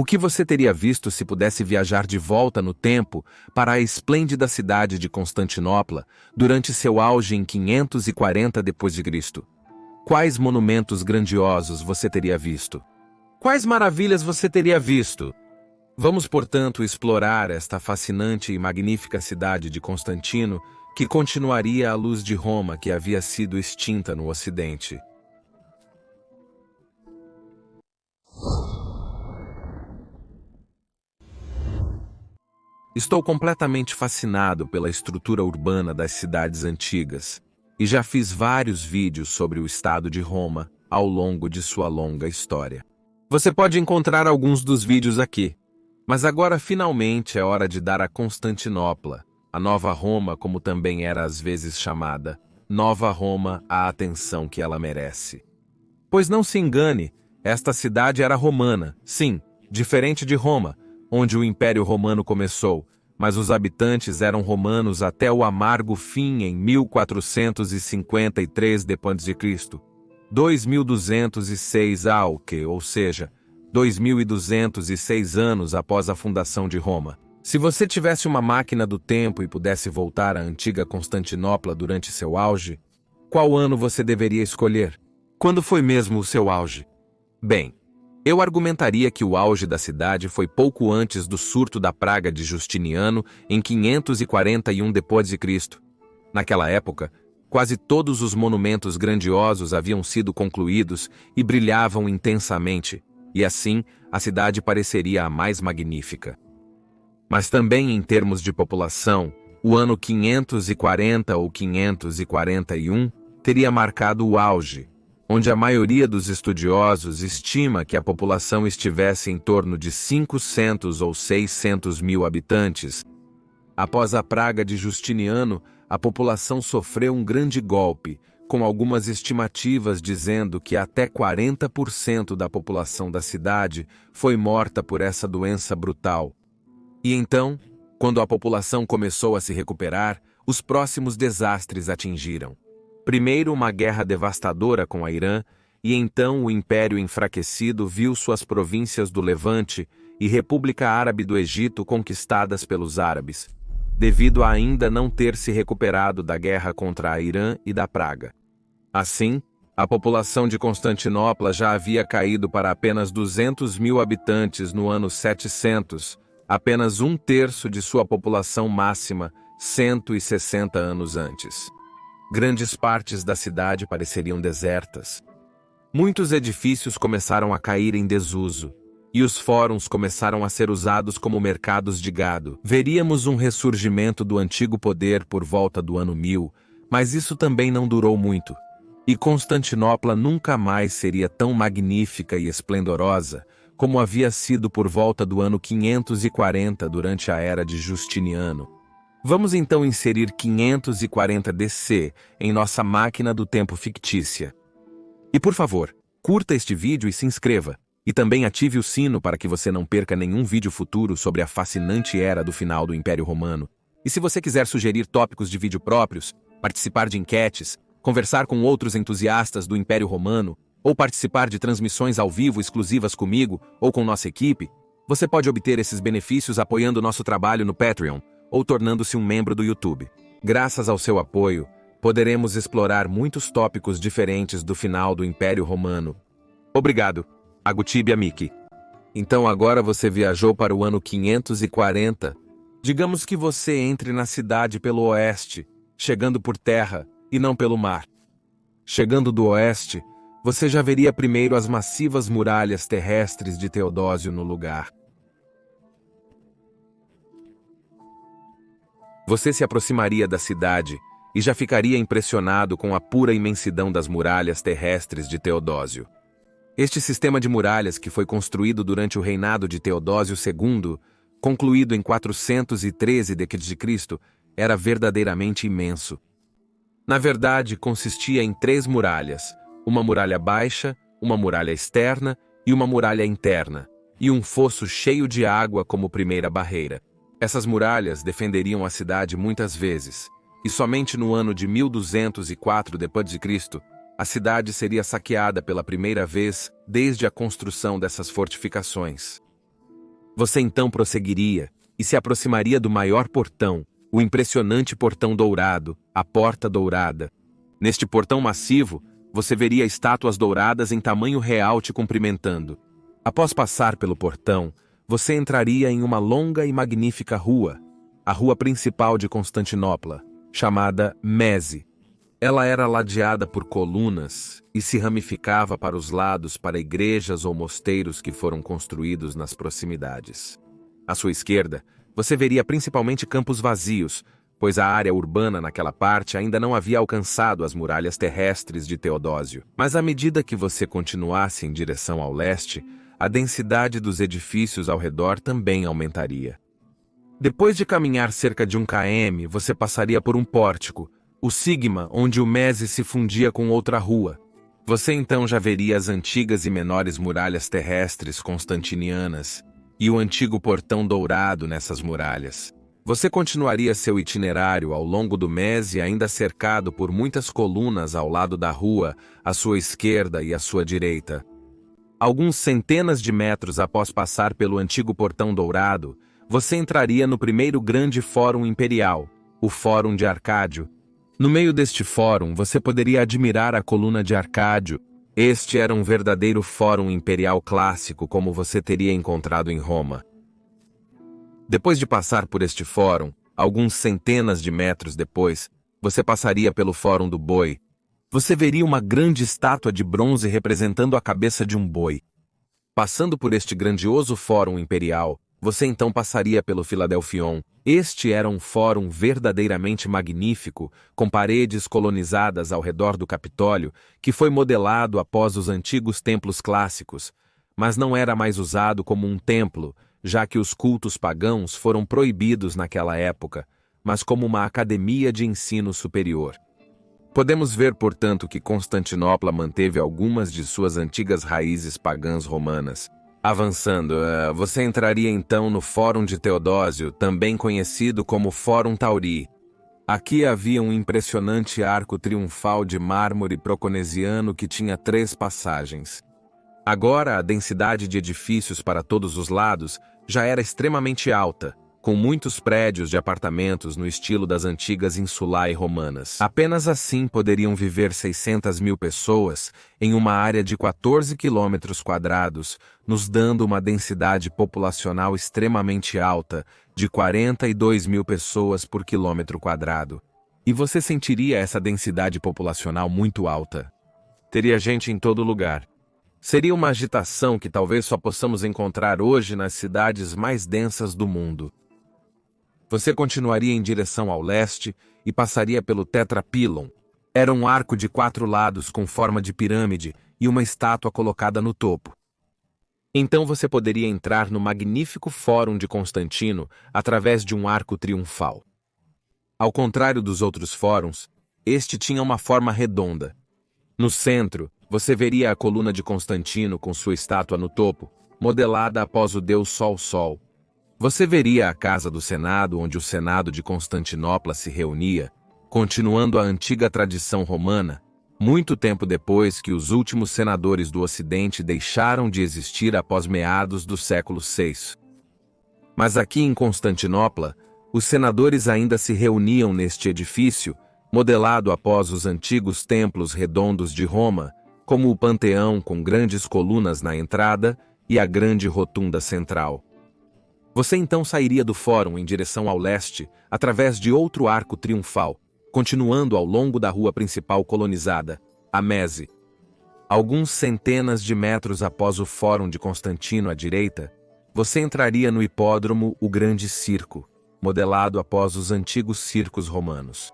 O que você teria visto se pudesse viajar de volta no tempo para a esplêndida cidade de Constantinopla durante seu auge em 540 d.C.? Quais monumentos grandiosos você teria visto? Quais maravilhas você teria visto? Vamos, portanto, explorar esta fascinante e magnífica cidade de Constantino, que continuaria à luz de Roma, que havia sido extinta no Ocidente. Estou completamente fascinado pela estrutura urbana das cidades antigas e já fiz vários vídeos sobre o estado de Roma ao longo de sua longa história. Você pode encontrar alguns dos vídeos aqui, mas agora finalmente é hora de dar a Constantinopla, a Nova Roma, como também era às vezes chamada, Nova Roma, a atenção que ela merece. Pois não se engane, esta cidade era romana, sim, diferente de Roma, onde o Império Romano começou, mas os habitantes eram romanos até o amargo fim em 1453 d.C., 2206 AUC, ou seja, 2206 anos após a fundação de Roma. Se você tivesse uma máquina do tempo e pudesse voltar à antiga Constantinopla durante seu auge, qual ano você deveria escolher? Quando foi mesmo o seu auge? Bem, eu argumentaria que o auge da cidade foi pouco antes do surto da praga de Justiniano em 541 d.C. Naquela época, quase todos os monumentos grandiosos haviam sido concluídos e brilhavam intensamente, e assim a cidade pareceria a mais magnífica. Mas também em termos de população, o ano 540 ou 541 teria marcado o auge, onde a maioria dos estudiosos estima que a população estivesse em torno de 500 ou 600 mil habitantes. Após a praga de Justiniano, a população sofreu um grande golpe, com algumas estimativas dizendo que até 40% da população da cidade foi morta por essa doença brutal. E então, quando a população começou a se recuperar, os próximos desastres atingiram. Primeiro, uma guerra devastadora com a Irã, e então o Império enfraquecido viu suas províncias do Levante e República Árabe do Egito conquistadas pelos árabes, devido a ainda não ter se recuperado da guerra contra a Irã e da praga. Assim, a população de Constantinopla já havia caído para apenas 200 mil habitantes no ano 700, apenas um terço de sua população máxima 160 anos antes. Grandes partes da cidade pareceriam desertas. Muitos edifícios começaram a cair em desuso, e os fóruns começaram a ser usados como mercados de gado. Veríamos um ressurgimento do antigo poder por volta do ano 1000, mas isso também não durou muito. E Constantinopla nunca mais seria tão magnífica e esplendorosa como havia sido por volta do ano 540 durante a era de Justiniano. Vamos então inserir 540 DC em nossa máquina do tempo fictícia. E por favor, curta este vídeo e se inscreva. E também ative o sino para que você não perca nenhum vídeo futuro sobre a fascinante era do final do Império Romano. E se você quiser sugerir tópicos de vídeo próprios, participar de enquetes, conversar com outros entusiastas do Império Romano, ou participar de transmissões ao vivo exclusivas comigo ou com nossa equipe, você pode obter esses benefícios apoiando nosso trabalho no Patreon ou tornando-se um membro do YouTube. Graças ao seu apoio, poderemos explorar muitos tópicos diferentes do final do Império Romano. Obrigado, Agutib Amiki. Então agora você viajou para o ano 540. Digamos que você entre na cidade pelo oeste, chegando por terra e não pelo mar. Chegando do oeste, você já veria primeiro as massivas muralhas terrestres de Teodósio no lugar. Você se aproximaria da cidade e já ficaria impressionado com a pura imensidão das muralhas terrestres de Teodósio. Este sistema de muralhas, que foi construído durante o reinado de Teodósio II, concluído em 413 d.C., era verdadeiramente imenso. Na verdade, consistia em 3 muralhas, uma muralha baixa, uma muralha externa e uma muralha interna, e um fosso cheio de água como primeira barreira. Essas muralhas defenderiam a cidade muitas vezes, e somente no ano de 1204 d.C., a cidade seria saqueada pela primeira vez desde a construção dessas fortificações. Você então prosseguiria e se aproximaria do maior portão, o impressionante portão dourado, a Porta Dourada. Neste portão massivo, você veria estátuas douradas em tamanho real te cumprimentando. Após passar pelo portão, você entraria em uma longa e magnífica rua, a rua principal de Constantinopla, chamada Mese. Ela era ladeada por colunas e se ramificava para os lados para igrejas ou mosteiros que foram construídos nas proximidades. À sua esquerda, você veria principalmente campos vazios, pois a área urbana naquela parte ainda não havia alcançado as muralhas terrestres de Teodósio. Mas à medida que você continuasse em direção ao leste, a densidade dos edifícios ao redor também aumentaria. Depois de caminhar cerca de 1 km, você passaria por um pórtico, o Sigma, onde o Mese se fundia com outra rua. Você então já veria as antigas e menores muralhas terrestres constantinianas e o antigo portão dourado nessas muralhas. Você continuaria seu itinerário ao longo do Mese, ainda cercado por muitas colunas ao lado da rua, à sua esquerda e à sua direita. Alguns centenas de metros após passar pelo antigo portão dourado, você entraria no primeiro grande fórum imperial, o Fórum de Arcádio. No meio deste fórum, você poderia admirar a coluna de Arcádio. Este era um verdadeiro fórum imperial clássico, como você teria encontrado em Roma. Depois de passar por este fórum, alguns centenas de metros depois, você passaria pelo Fórum do Boi. Você veria uma grande estátua de bronze representando a cabeça de um boi. Passando por este grandioso fórum imperial, você então passaria pelo Filadelfion. Este era um fórum verdadeiramente magnífico, com paredes colonizadas ao redor do Capitólio, que foi modelado após os antigos templos clássicos, mas não era mais usado como um templo, já que os cultos pagãos foram proibidos naquela época, mas como uma academia de ensino superior. Podemos ver, portanto, que Constantinopla manteve algumas de suas antigas raízes pagãs romanas. Avançando, você entraria então no Fórum de Teodósio, também conhecido como Fórum Tauri. Aqui havia um impressionante arco triunfal de mármore proconesiano que tinha 3 passagens. Agora, a densidade de edifícios para todos os lados já era extremamente alta, com muitos prédios de apartamentos no estilo das antigas insulae romanas. Apenas assim poderiam viver 600.000 pessoas em uma área de 14 km², nos dando uma densidade populacional extremamente alta, de 42.000 pessoas por km². E você sentiria essa densidade populacional muito alta. Teria gente em todo lugar. Seria uma agitação que talvez só possamos encontrar hoje nas cidades mais densas do mundo. Você continuaria em direção ao leste e passaria pelo Tetrapilon. Era um arco de 4 lados com forma de pirâmide e uma estátua colocada no topo. Então você poderia entrar no magnífico Fórum de Constantino através de um arco triunfal. Ao contrário dos outros fóruns, este tinha uma forma redonda. No centro, você veria a coluna de Constantino com sua estátua no topo, modelada após o deus Sol-Sol. Você veria a Casa do Senado, onde o Senado de Constantinopla se reunia, continuando a antiga tradição romana, muito tempo depois que os últimos senadores do Ocidente deixaram de existir após meados do século VI. Mas aqui em Constantinopla, os senadores ainda se reuniam neste edifício, modelado após os antigos templos redondos de Roma, como o Panteão com grandes colunas na entrada e a grande rotunda central. Você então sairia do fórum em direção ao leste, através de outro arco triunfal, continuando ao longo da rua principal colonizada, a Mese. Alguns centenas de metros após o Fórum de Constantino à direita, você entraria no hipódromo o Grande Circo, modelado após os antigos circos romanos.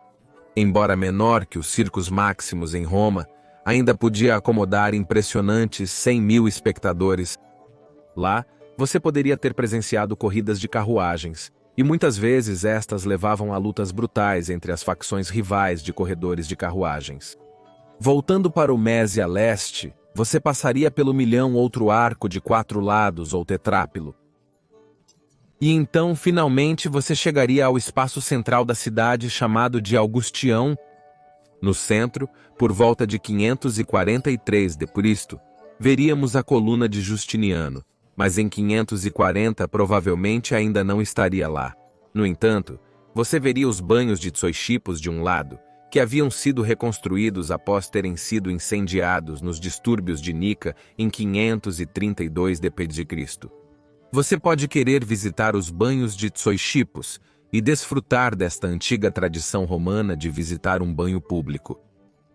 Embora menor que os circos máximos em Roma, ainda podia acomodar impressionantes 100.000 espectadores. Lá, você poderia ter presenciado corridas de carruagens, e muitas vezes estas levavam a lutas brutais entre as facções rivais de corredores de carruagens. Voltando para o Mese a leste, você passaria pelo milhão outro arco de 4 lados ou tetrápilo. E então, finalmente, você chegaria ao espaço central da cidade chamado de Augustião. No centro, por volta de 543 d.C., veríamos a coluna de Justiniano. mas em 540 provavelmente ainda não estaria lá. No entanto, você veria os banhos de Tsoishipos de um lado, que haviam sido reconstruídos após terem sido incendiados nos distúrbios de Nika em 532 d.C. Você pode querer visitar os banhos de Tsoishipos e desfrutar desta antiga tradição romana de visitar um banho público.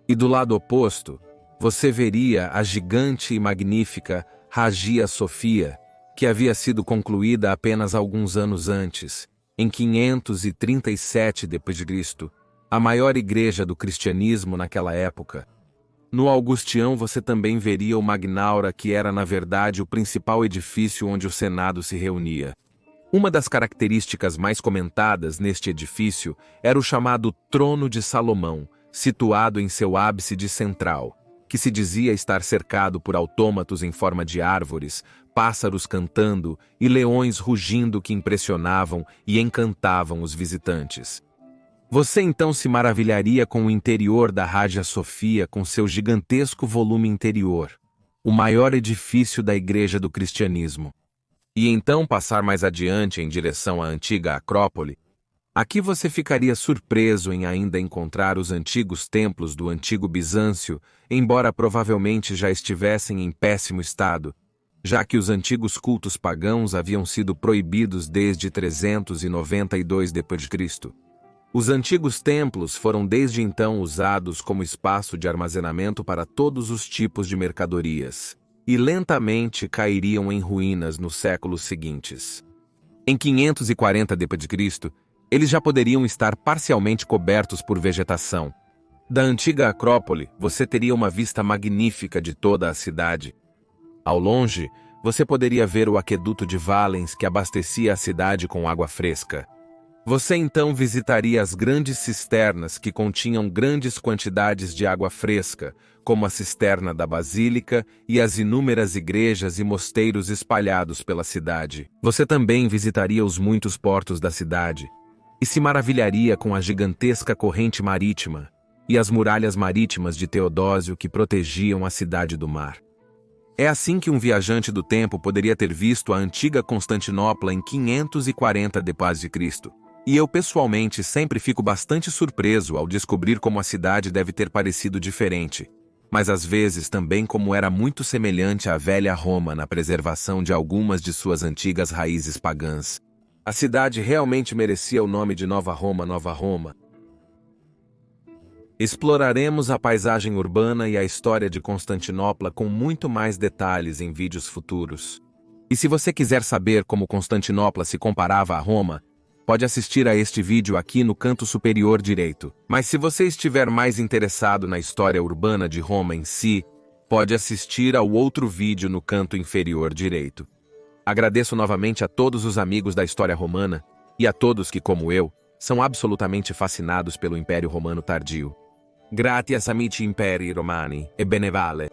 E do lado oposto, você veria a gigante e magnífica Hagia Sophia, que havia sido concluída apenas alguns anos antes, em 537 d.C., a maior igreja do cristianismo naquela época. No Augustião você também veria o Magnaura, que era na verdade o principal edifício onde o Senado se reunia. Uma das características mais comentadas neste edifício era o chamado Trono de Salomão, situado em seu ábside central, que se dizia estar cercado por autômatos em forma de árvores, pássaros cantando e leões rugindo que impressionavam e encantavam os visitantes. Você então se maravilharia com o interior da Hagia Sophia com seu gigantesco volume interior, o maior edifício da Igreja do Cristianismo. E então passar mais adiante em direção à antiga Acrópole. Aqui você ficaria surpreso em ainda encontrar os antigos templos do antigo Bizâncio, embora provavelmente já estivessem em péssimo estado, já que os antigos cultos pagãos haviam sido proibidos desde 392 d.C. Os antigos templos foram desde então usados como espaço de armazenamento para todos os tipos de mercadorias, e lentamente cairiam em ruínas nos séculos seguintes. Em 540 d.C., eles já poderiam estar parcialmente cobertos por vegetação. Da antiga Acrópole, você teria uma vista magnífica de toda a cidade. Ao longe, você poderia ver o aqueduto de Valens que abastecia a cidade com água fresca. Você então visitaria as grandes cisternas que continham grandes quantidades de água fresca, como a cisterna da Basílica e as inúmeras igrejas e mosteiros espalhados pela cidade. Você também visitaria os muitos portos da cidade e se maravilharia com a gigantesca corrente marítima e as muralhas marítimas de Teodósio que protegiam a cidade do mar. É assim que um viajante do tempo poderia ter visto a antiga Constantinopla em 540 d.C. E eu pessoalmente sempre fico bastante surpreso ao descobrir como a cidade deve ter parecido diferente, mas às vezes também como era muito semelhante à velha Roma na preservação de algumas de suas antigas raízes pagãs. A cidade realmente merecia o nome de Nova Roma, Nova Roma. Exploraremos a paisagem urbana e a história de Constantinopla com muito mais detalhes em vídeos futuros. E se você quiser saber como Constantinopla se comparava a Roma, pode assistir a este vídeo aqui no canto superior direito. Mas se você estiver mais interessado na história urbana de Roma em si, pode assistir ao outro vídeo no canto inferior direito. Agradeço novamente a todos os amigos da história romana e a todos que, como eu, são absolutamente fascinados pelo Império Romano tardio. Grazie amici imperi romani e bene vale.